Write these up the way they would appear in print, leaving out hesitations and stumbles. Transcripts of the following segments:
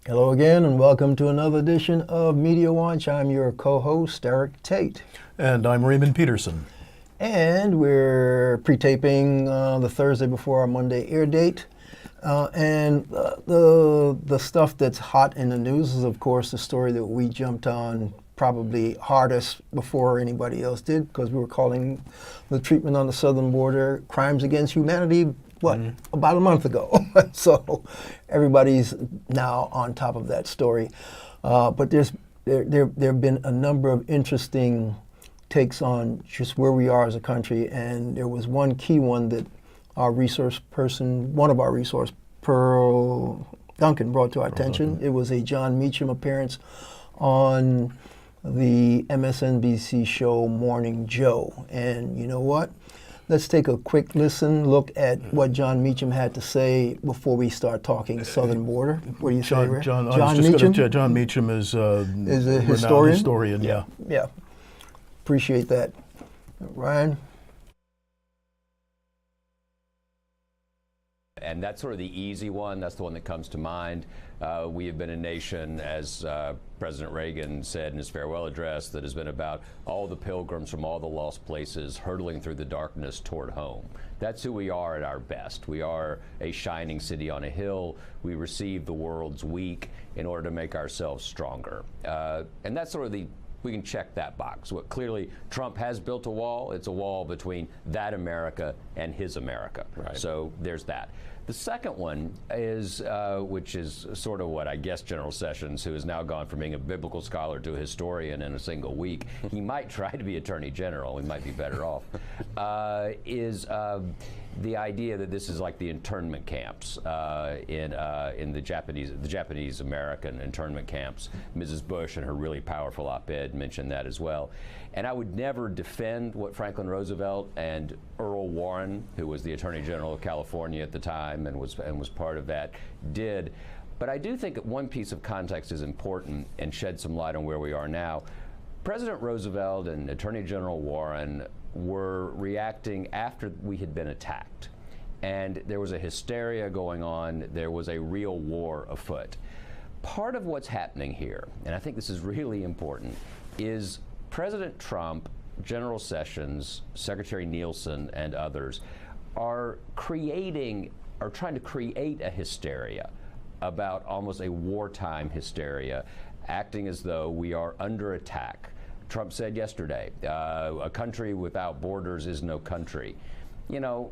Hello again, and welcome to another edition of Media Watch. I'm your co-host, Eric Tait. And I'm Raymond Peterson. And we're pre-taping the Thursday before our Monday air date. The stuff that's hot in the news is, of course, the story that we jumped on probably hardest before anybody else did, because we were calling the treatment on the southern border crimes against humanity, about a month ago. So everybody's now on top of that story. But there have been a number of interesting takes on just where we are as a country, and there was one key one that our resource person, one of our resource, Pearl Duncan, brought to our attention. It was a John Meacham appearance on the MSNBC show Morning Joe. And you know what? Let's take a quick look at what John Meacham had to say before we start talking southern border. What do you say, Ray? John Meacham? John Meacham is a historian. Yeah. Appreciate that. Ryan? And that's sort of the easy one. That's the one that comes to mind. We have been a nation, as President Reagan said in his farewell address, that has been about all the pilgrims from all the lost places hurtling through the darkness toward home. That's who we are at our best. We are a shining city on a hill. We receive the world's weak in order to make ourselves stronger. And that's sort of we can check that box. Clearly, Trump has built a wall. It's a wall between that America and his America. Right. So there's that. The second one is, which is sort of what I guess General Sessions, who has now gone from being a biblical scholar to a historian in a single week, he might try to be Attorney General. We might be better off. Is the idea that this is like the internment camps in the Japanese American internment camps. Mrs. Bush, in her really powerful op-ed, mentioned that as well. And I would never defend what Franklin Roosevelt and Earl Warren, who was the Attorney General of California at the time and was part of that, did. But I do think that one piece of context is important and shed some light on where we are now. President Roosevelt and Attorney General Warren were reacting after we had been attacked. And there was a hysteria going on. There was a real war afoot. Part of what's happening here, and I think this is really important, is President Trump, General Sessions, Secretary Nielsen, and others are trying to create a hysteria about almost a wartime hysteria, acting as though we are under attack. Trump said yesterday, a country without borders is no country. You know,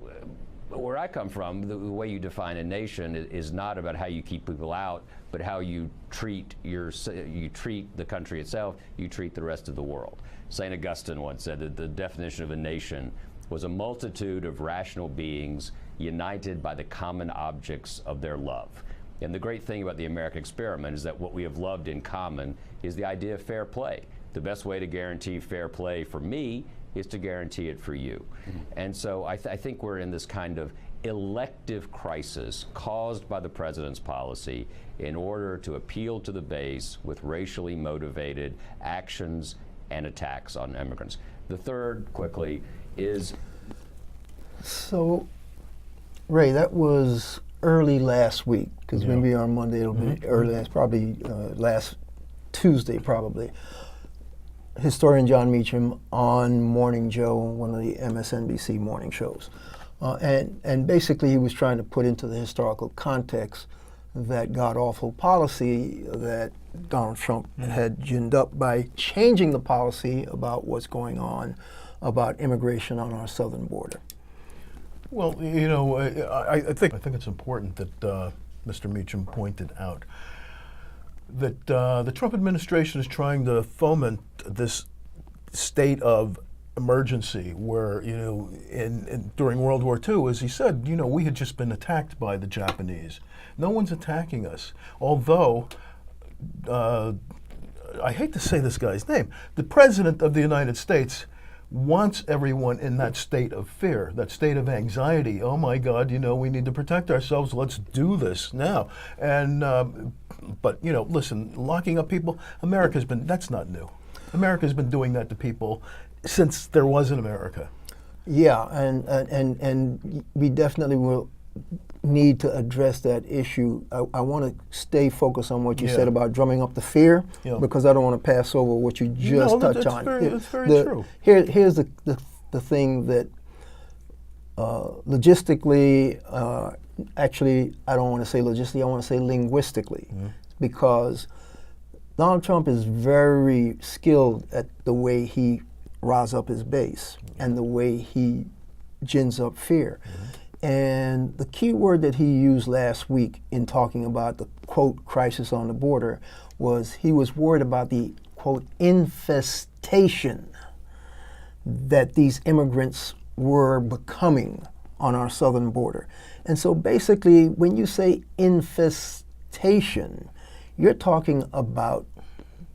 where I come from, the way you define a nation is not about how you keep people out, but how you treat the country itself, you treat the rest of the world. St. Augustine once said that the definition of a nation was a multitude of rational beings united by the common objects of their love. And the great thing about the American experiment is that what we have loved in common is the idea of fair play. The best way to guarantee fair play for me is to guarantee it for you. And so I think we're in this kind of elective crisis caused by the president's policy in order to appeal to the base with racially motivated actions and attacks on immigrants. The third, quickly, is... So, Ray, that was early last week, because maybe on Monday it'll be early last, probably last Tuesday, probably. Historian John Meacham on Morning Joe, one of the MSNBC morning shows. And basically he was trying to put into the historical context that god-awful policy that Donald Trump had ginned up by changing the policy about what's going on about immigration on our southern border. Well, you know, I think it's important that Mr. Meacham pointed out that the Trump administration is trying to foment this state of emergency where, you know, during World War II, as he said, you know, we had just been attacked by the Japanese. No one's attacking us. Although, I hate to say this guy's name, the President of the United States wants everyone in that state of fear, that state of anxiety. Oh my God, you know, we need to protect ourselves. Let's do this now. And, but, you know, listen, locking up people, that's not new. America's been doing that to people since there was an America. Yeah, and we definitely will need to address that issue. I want to stay focused on what you Yeah. said about drumming up the fear, Yeah. because I don't want to pass over what you just touched on. It's very true. Here's the thing that logistically, actually, I don't want to say logistically, I want to say linguistically, because Donald Trump is very skilled at the way he riles up his base and the way he gins up fear. And the key word that he used last week in talking about the, quote, crisis on the border was he was worried about the, quote, infestation that these immigrants were becoming on our southern border. And so basically, when you say infestation, you're talking about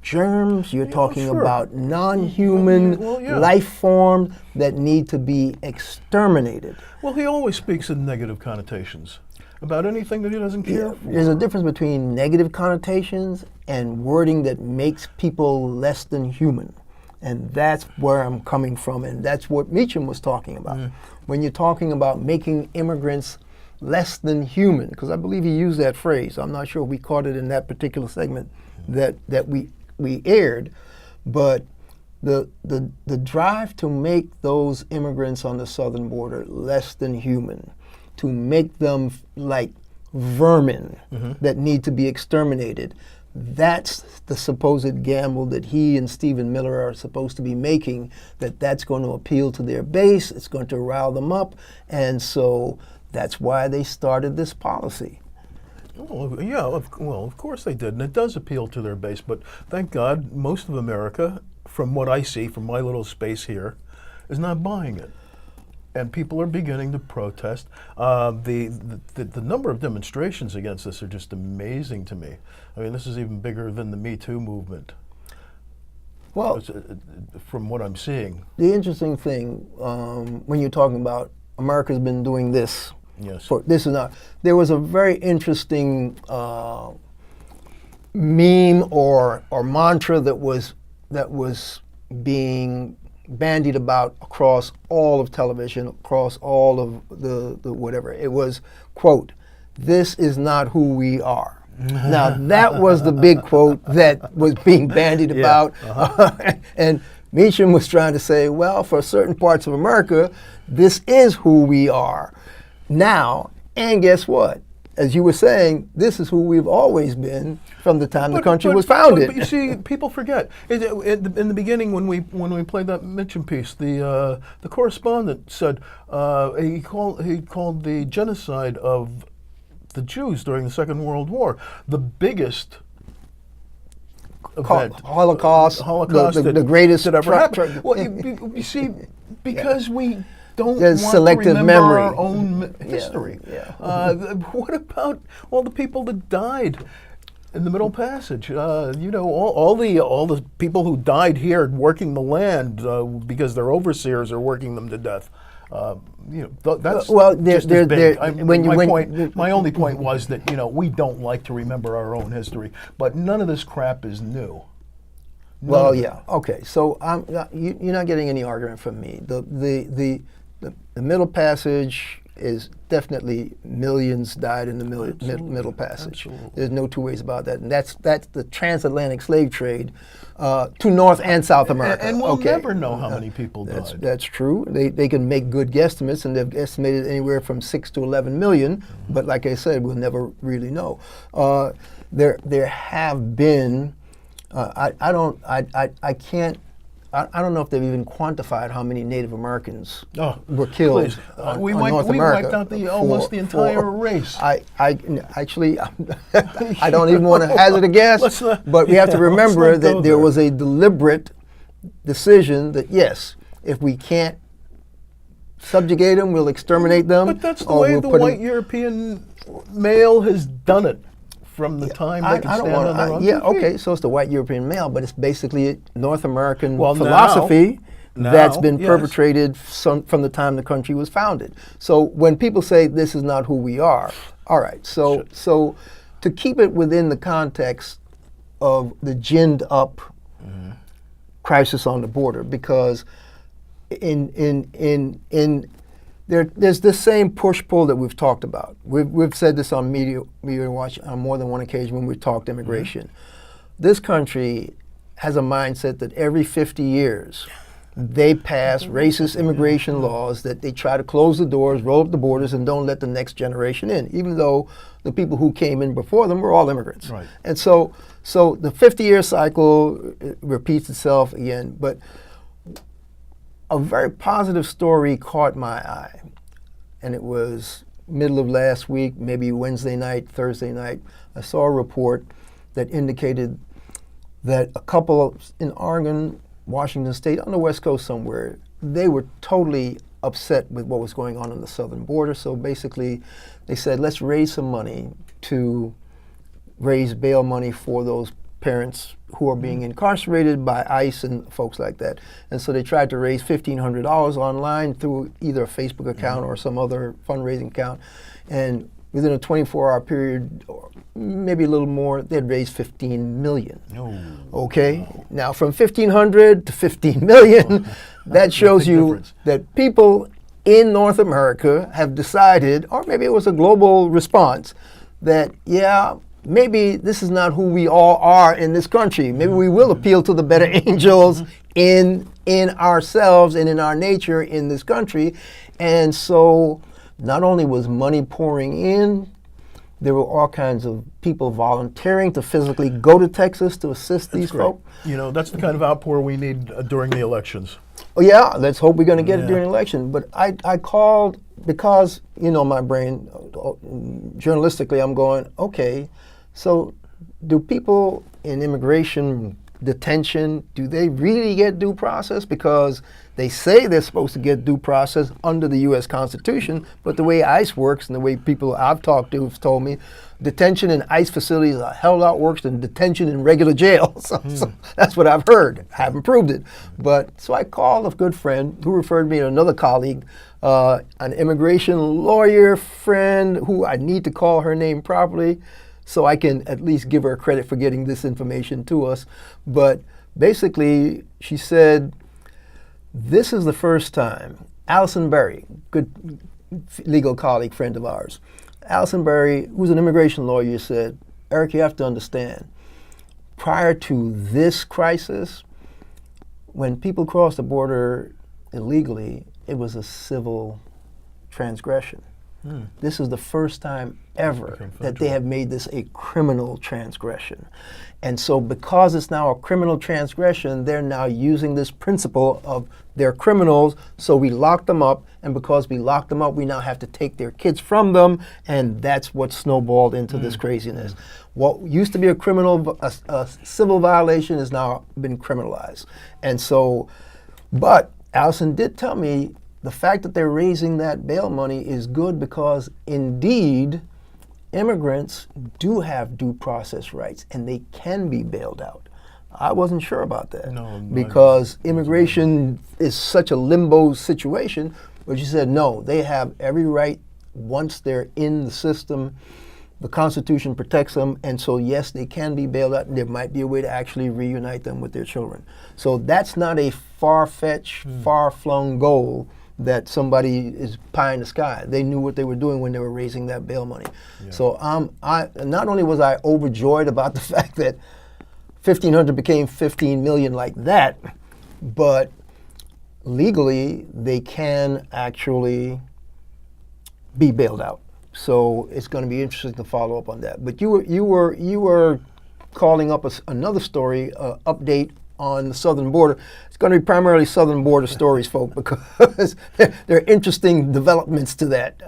germs, you're talking sure. about non-human life forms that need to be exterminated. Well, he always speaks in negative connotations about anything that he doesn't care for. There's a difference between negative connotations and wording that makes people less than human. And that's where I'm coming from, and that's what Meacham was talking about. When you're talking about making immigrants less than human, because I believe he used that phrase. I'm not sure if we caught it in that particular segment that we aired, but the drive to make those immigrants on the southern border less than human, to make them like vermin that need to be exterminated, that's the supposed gamble that he and Stephen Miller are supposed to be making, that's going to appeal to their base, it's going to rile them up, and so that's why they started this policy. Oh, yeah, of course they did, and it does appeal to their base, but thank God most of America, from what I see from my little space here, is not buying it. And people are beginning to protest. The number of demonstrations against this are just amazing to me. I mean, this is even bigger than the Me Too movement. Well, from what I'm seeing. the interesting thing, when you're talking about America's been doing this, Yes. there was a very interesting meme or mantra that was being bandied about across all of television, across all of the whatever. It was, quote, "This is not who we are." Now, that was the big quote that was being bandied about. And Meacham was trying to say, well, for certain parts of America, this is who we are now. And guess what? As you were saying, this is who we've always been from the time the country was founded. But you see, people forget. In the beginning, when we played that Meacham piece, the correspondent said he called the genocide of the Jews during the Second World War the biggest event, Holocaust, the greatest that ever happened. Well, you see, because we don't There's want selective to remember memory. our own history. What about all the people that died in the Middle Passage? All the people who died here working the land because their overseers are working them to death. That's just as big. My only point was that we don't like to remember our own history, but none of this crap is new. Well, yeah, okay. So you're not getting any argument from me. The Middle Passage is definitely millions died in the Middle Passage. Absolutely. There's no two ways about that, and that's the transatlantic slave trade to North and South America. And we'll never know how many people died. That's true. They can make good guesstimates, and they've estimated anywhere from 6 to 11 million. But like I said, we'll never really know. There have been. I don't know if they've even quantified how many Native Americans were killed on North America. We wiped out almost the entire race. I don't even want to hazard a guess, but we have to remember that there was a deliberate decision that, yes, if we can't subjugate them, we'll exterminate them. But that's the way the white European male has done it. From the time they can stand on their own yeah, feet. okay, so it's the white European male, but it's basically North American philosophy that's been perpetrated from the time the country was founded. So when people say this is not who we are, all right, so to keep it within the context of the ginned up crisis on the border, because in there's this same push-pull that we've talked about. We've said this on Media Watch on more than one occasion when we've talked immigration. This country has a mindset that every 50 years they pass racist immigration laws that they try to close the doors, roll up the borders, and don't let the next generation in, even though the people who came in before them were all immigrants. Right. And so the 50-year cycle repeats itself again. But a very positive story caught my eye, and it was middle of last week, maybe Wednesday night, Thursday night. I saw a report that indicated that a couple in Oregon, Washington State, on the West Coast somewhere, they were totally upset with what was going on the southern border. So basically, they said, let's raise some money to raise bail money for those parents who are being incarcerated by ICE and folks like that. And so they tried to raise $1,500 online through either a Facebook account or some other fundraising account. And within a 24-hour period, or maybe a little more, they'd raised $15 million. Okay? Wow. Now, from 1,500 to 15 million, that shows you difference. That people in North America have decided, or maybe it was a global response, that, yeah, maybe this is not who we all are in this country. Maybe we will appeal to the better angels in ourselves and in our nature in this country. And so not only was money pouring in, there were all kinds of people volunteering to physically go to Texas to assist these folks. You know, that's the kind of outpour we need during the elections. Oh yeah, let's hope we're going to get it during the election. But I called because, you know, my brain, journalistically, I'm going, okay, so do people in immigration detention, do they really get due process? Because they say they're supposed to get due process under the U.S. Constitution, but the way ICE works and the way people I've talked to have told me, detention in ICE facilities are hell lot worse than detention in regular jail. So that's what I've heard. I haven't proved it. But so I called a good friend who referred me to another colleague, an immigration lawyer friend who I need to call her name properly, so I can at least give her credit for getting this information to us. But basically, she said, this is the first time, Allison Berry, good legal colleague, friend of ours, Allison Berry, who's an immigration lawyer, said, Eric, you have to understand, prior to this crisis, when people crossed the border illegally, it was a civil transgression. This is the first time ever that they have made this a criminal transgression. And so because it's now a criminal transgression, they're now using this principle of they're criminals, so we lock them up, and because we lock them up, we now have to take their kids from them, and that's what snowballed into this craziness. What used to be a civil violation has now been criminalized. And so, but Allison did tell me the fact that they're raising that bail money is good because, indeed, immigrants do have due process rights and they can be bailed out. I wasn't sure about that because immigration is such a limbo situation, but she said, no, they have every right once they're in the system. The Constitution protects them, and so yes, they can be bailed out, and there might be a way to actually reunite them with their children. So that's not a far-fetched, far-flung goal that somebody is pie in the sky. They knew what they were doing when they were raising that bail money. Yeah. So I not only was I overjoyed about the fact that 1,500 became 15 million like that, but legally they can actually be bailed out. So it's going to be interesting to follow up on that. But you were calling up another story, update on the southern border. It's going to be primarily southern border stories, folks, because there are interesting developments to that.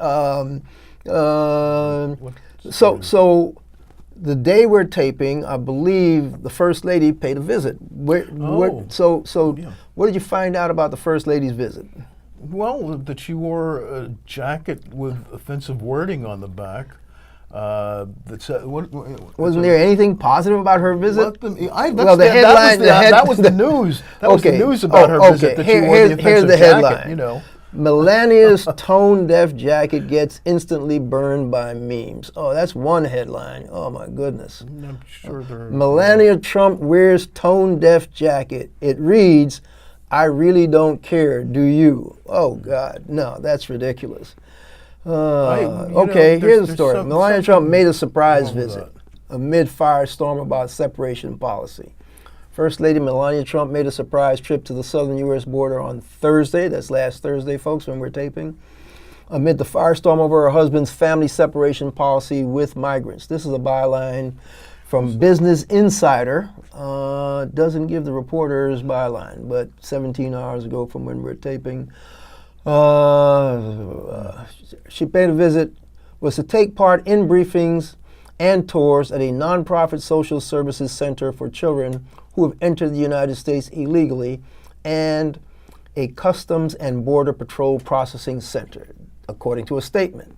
So the day we're taping, I believe the First Lady paid a visit. What did you find out about the First Lady's visit? Well, that she wore a jacket with offensive wording on the back. That said, wasn't there anything positive about her visit? That was the news. That was the news about her visit. That she wore the offensive the headline. Jacket, you know. Melania's tone-deaf jacket gets instantly burned by memes. Oh, that's one headline. Oh my goodness. I'm sure Melania Trump wears tone-deaf jacket. It reads, I really don't care, do you? Oh, God, no, that's ridiculous. Okay, here's the story. Melania Trump made a surprise visit amid firestorm about separation policy. First Lady Melania Trump made a surprise trip to the southern U.S. border on Thursday. That's last Thursday, folks, when we're taping. Amid the firestorm over her husband's family separation policy with migrants. This is a byline from Business Insider. Doesn't give the reporter's byline, but 17 hours ago from when we're taping. She paid a visit, was to take part in briefings and tours at a nonprofit social services center for children who have entered the United States illegally and a Customs and Border Patrol processing center, according to a statement.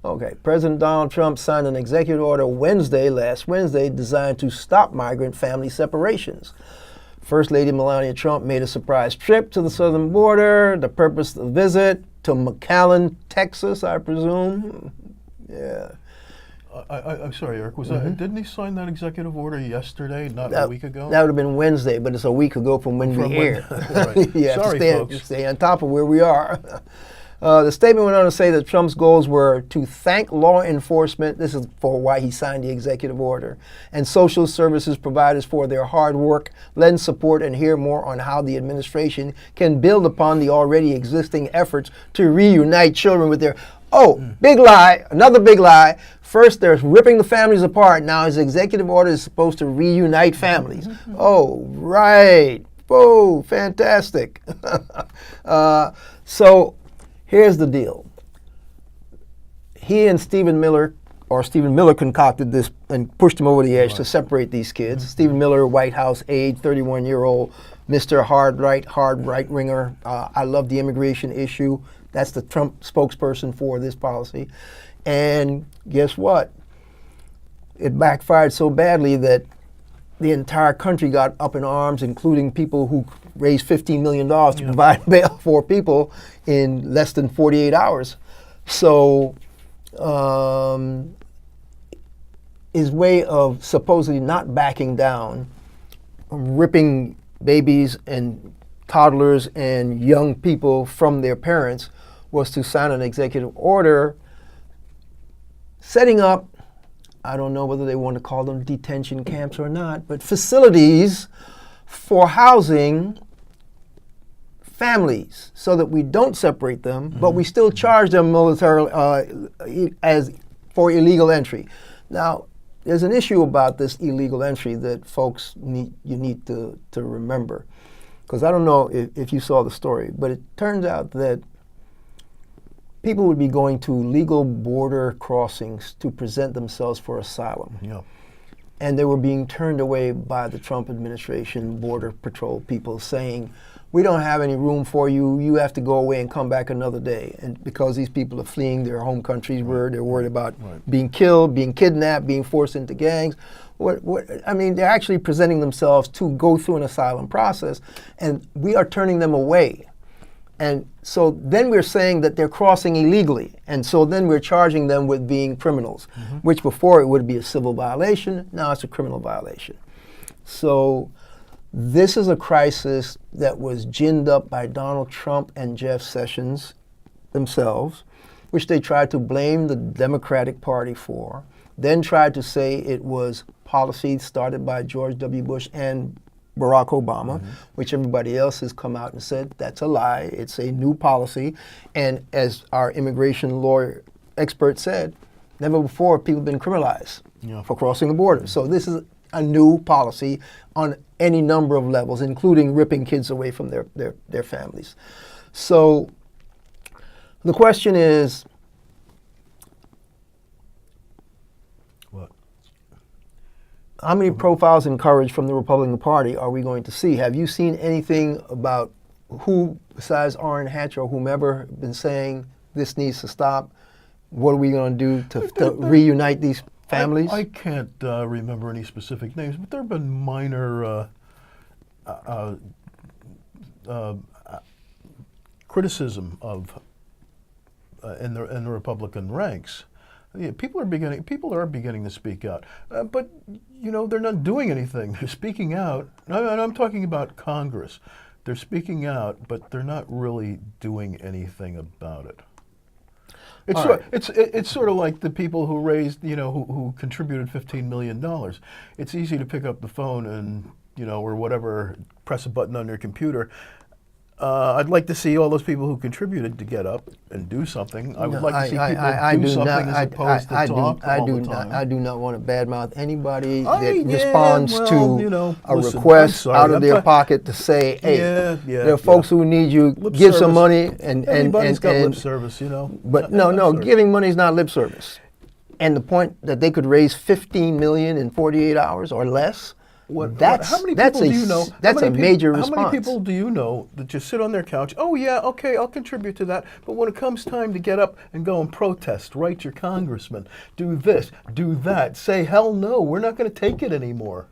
Okay, President Donald Trump signed an executive order last Wednesday, designed to stop migrant family separations. First Lady Melania Trump made a surprise trip to the southern border. The purpose of the visit to McAllen, Texas, I presume. Yeah. I'm sorry, Eric. Didn't he sign that executive order yesterday, not a week ago? That would have been Wednesday, but it's a week ago from when we aired. Right. Yeah, sorry, folks. Stay on top of where we are. The statement went on to say that Trump's goals were to thank law enforcement, this is for why he signed the executive order, and social services providers for their hard work, lend support, and hear more on how the administration can build upon the already existing efforts to reunite children with their... Big lie, another big lie. First, they're ripping the families apart. Now his executive order is supposed to reunite families. Oh, right. Oh, fantastic. So here's the deal. He and Stephen Miller concocted this and pushed him over the edge to separate these kids. Stephen Miller, White House aide, 31-year-old, Mr. Hard right-winger. I love the immigration issue. That's the Trump spokesperson for this policy. And guess what? It backfired so badly that the entire country got up in arms, including people who raised $15 million to provide bail for people in less than 48 hours. So his way of supposedly not backing down, ripping babies and toddlers and young people from their parents, was to sign an executive order setting up, I don't know whether they want to call them detention camps or not, but facilities for housing families so that we don't separate them, but we still charge them militarily as for illegal entry. Now, there's an issue about this illegal entry that folks need to remember. Because I don't know if you saw the story, but it turns out that people would be going to legal border crossings to present themselves for asylum. Yeah. And they were being turned away by the Trump administration Border Patrol people saying, we don't have any room for you, you have to go away and come back another day. And because these people are fleeing their home countries where they're worried about being killed, being kidnapped, being forced into gangs. I mean, they're actually presenting themselves to go through an asylum process, and we are turning them away. And so then we're saying that they're crossing illegally, and so then we're charging them with being criminals, which before it would be a civil violation, now it's a criminal violation. So this is a crisis that was ginned up by Donald Trump and Jeff Sessions themselves, which they tried to blame the Democratic Party for, then tried to say it was policy started by George W. Bush and Barack Obama, which everybody else has come out and said that's a lie. It's a new policy. And as our immigration lawyer expert said, never before have people been criminalized for crossing the border. So this is a new policy on any number of levels, including ripping kids away from their families. So the question is, how many profiles in courage from the Republican Party are we going to see? Have you seen anything about who, besides Orrin Hatch or whomever, been saying this needs to stop? What are we going to do to reunite these families? I can't remember any specific names, but there have been minor criticism of in the Republican ranks. Yeah, people are beginning to speak out, but you know they're not doing anything. They're speaking out. I'm talking about Congress. They're speaking out, but they're not really doing anything about it. It's sort of like the people who raised, who contributed $15 million. It's easy to pick up the phone and, or whatever, press a button on your computer. I'd like to see all those people who contributed to get up and do something. I would like to see people do something as opposed to talk all the time. I do not want to badmouth anybody Yeah, that responds well, to a listen, request I'm sorry, out of I'm their not- pocket to say, hey, there are folks who need you, Lip give some service. money. And Everybody's got lip service, But I'm no, sorry. giving money is not lip service. And the point that they could raise $15 million in 48 hours or less, How many that's people do you know? That's a major response. How many people do you know that just sit on their couch? Oh yeah, okay, I'll contribute to that. But when it comes time to get up and go and protest, write your congressman, do this, do that, say hell no, we're not going to take it anymore.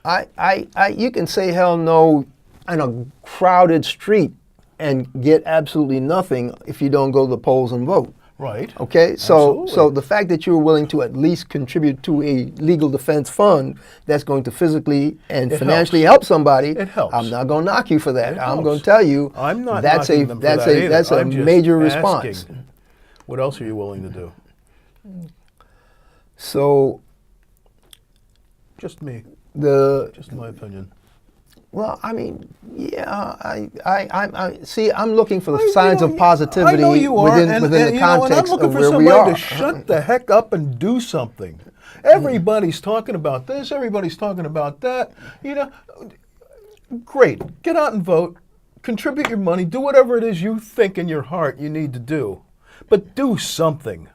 You can say hell no in a crowded street and get absolutely nothing if you don't go to the polls and vote. Right. Okay, so Absolutely. the fact that you're willing to at least contribute to a legal defense fund that's going to physically and financially help somebody, It helps. I'm not going to knock you for that. It I'm helps. going to tell you I'm not that's knocking a them for that either. that's a I'm just major asking, response. What else are you willing to do? So Just me. Just my opinion. Well, I mean, yeah, I see. I'm looking for the I- signs of positivity I know you are, within and, the and context I'm looking of for where we somebody are. to shut the heck up and do something. Everybody's talking about this. Everybody's talking about that. Great. Get out and vote. Contribute your money. Do whatever it is you think in your heart you need to do, but do something.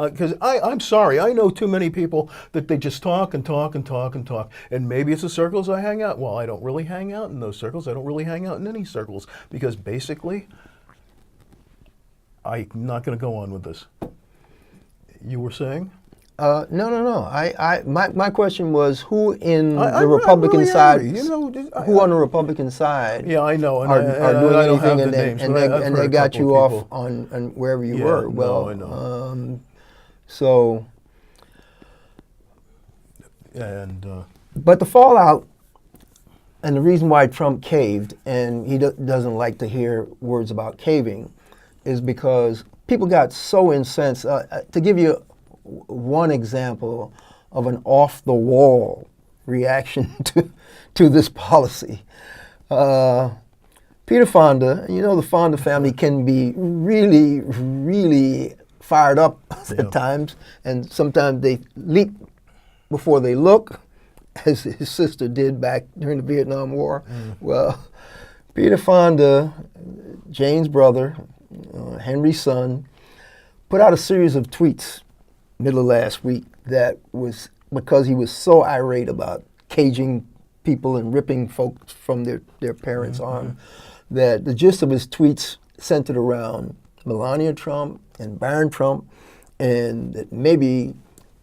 Because I'm sorry, I know too many people that they just talk and talk and talk and talk. And maybe it's the circles I hang out. Well, I don't really hang out in those circles. I don't really hang out in any circles because basically, I'm not going to go on with this. You were saying? No. My question was who in the I'm Republican really side, angry. who on the Republican side Yeah, I know. And are I doing don't have anything the names, and but I've they heard a got couple you of off people. on wherever you Yeah, were. no, Well, I know. So, And but the fallout and the reason why Trump caved, and he doesn't like to hear words about caving, is because people got so incensed. To give you one example of an off-the-wall reaction to this policy, Peter Fonda, the Fonda family can be really, really fired up at times, and sometimes they leap before they look, as his sister did back during the Vietnam War. Well, Peter Fonda, Jane's brother, Henry's son, put out a series of tweets middle of last week that was because he was so irate about caging people and ripping folks from their parents' arms, that the gist of his tweets centered around Melania Trump and Barron Trump, and that maybe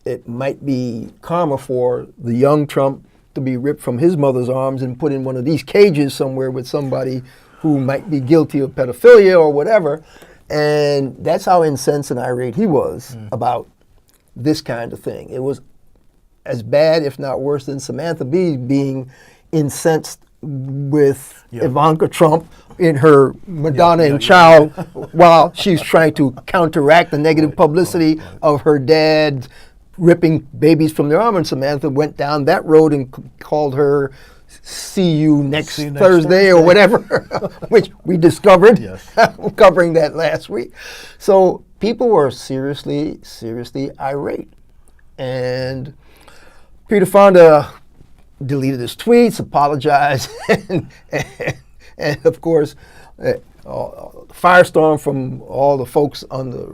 it might be karma for the young Trump to be ripped from his mother's arms and put in one of these cages somewhere with somebody who might be guilty of pedophilia or whatever. And that's how incensed and irate he was about this kind of thing. It was as bad, if not worse, than Samantha Bee being incensed with Ivanka Trump in her Madonna and Child while she's trying to counteract the negative publicity of her dad ripping babies from their arm. And Samantha went down that road and called her see you next Thursday or whatever, which we discovered covering that last week. So people were seriously, seriously irate. And Peter Fonda deleted his tweets, apologized, and of course, firestorm from all the folks on the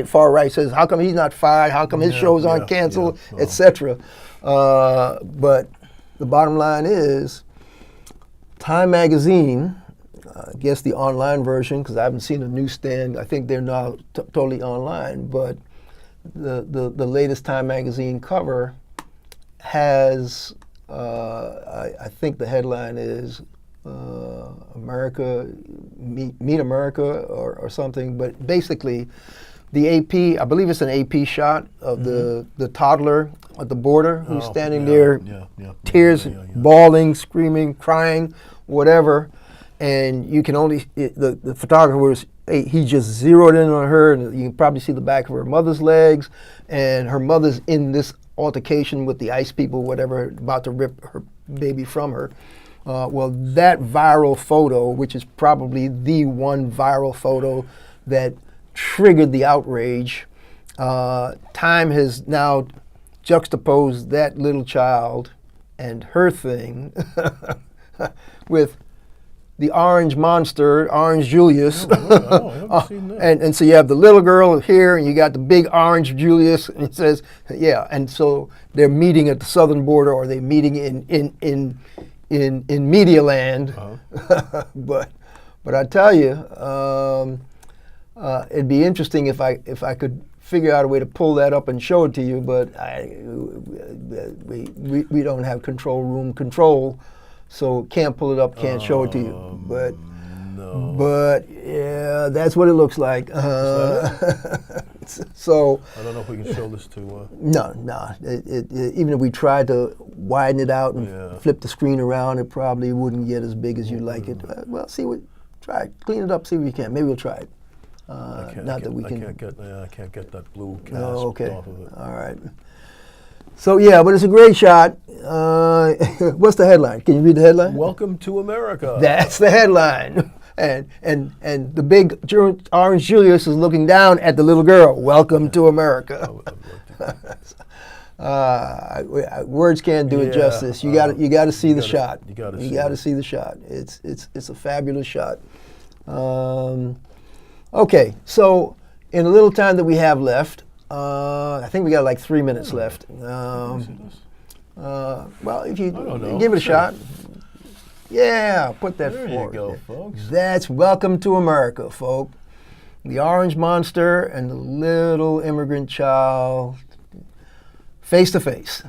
far right says, how come he's not fired? How come his shows aren't canceled, etc. But the bottom line is, Time Magazine, I guess the online version, because I haven't seen a newsstand, I think they're now totally online, but the latest Time Magazine cover has, I think the headline is America, Meet America or something, but basically the AP, I believe it's an AP shot of the toddler at the border who's standing there, tears, bawling, screaming, crying, whatever, and you can only, the photographer was, he just zeroed in on her, and you can probably see the back of her mother's legs, and her mother's in this altercation with the ICE people, whatever, about to rip her baby from her. Well, that viral photo, which is probably the one viral photo that triggered the outrage, Time has now juxtaposed that little child and her thing with the orange monster, Orange Julius. Oh, I haven't seen that. And so you have the little girl here, and you got the big Orange Julius, and it says, yeah. And so they're meeting at the southern border, or they're meeting in Media Land. Uh-huh. But I tell you, it'd be interesting if I could figure out a way to pull that up and show it to you. But we don't have control, so can't pull it up, can't show it to you. But no. But yeah, that's what it looks like. So I don't know if we can show this to. no. Even if we tried to widen it out and flip the screen around, it probably wouldn't get as big as you'd like it. Well, try it. Clean it up, see if we can. Maybe we'll try it. I can't get that blue cast off of it. All right. So yeah, but it's a great shot. What's the headline? Can you read the headline? Welcome to America. That's the headline. And the big Orange Julius is looking down at the little girl. Welcome to America. Words can't do it justice. You got to see the shot. You got to see the shot. It's a fabulous shot. Okay, so in the little time that we have left, I think we got like 3 minutes left. Well, if you give it a shot. Yeah, put that forward. There you go, folks. That's Welcome to America, folk. The orange monster and the little immigrant child, face to face.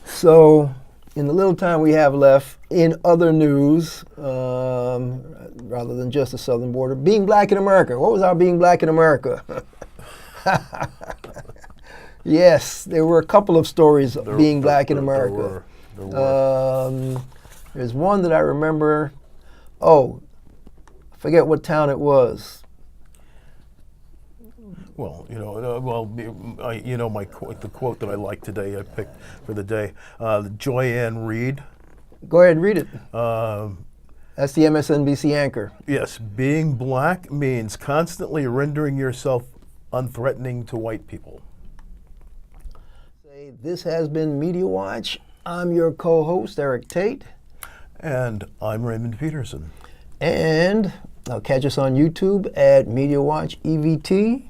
So, in the little time we have left, in other news, rather than just the southern border, being black in America. What was our being black in America? Yes, there were a couple of stories of being black in America. There were. There's one that I remember. Oh, I forget what town it was. Well, the quote that I like today, I picked for the day, Joyanne Reed. Go ahead and read it. That's the MSNBC anchor. Yes, being black means constantly rendering yourself unthreatening to white people. This has been Media Watch. I'm your co-host, Eric Tait. And I'm Raymond Peterson. And catch us on YouTube at Media Watch EVT.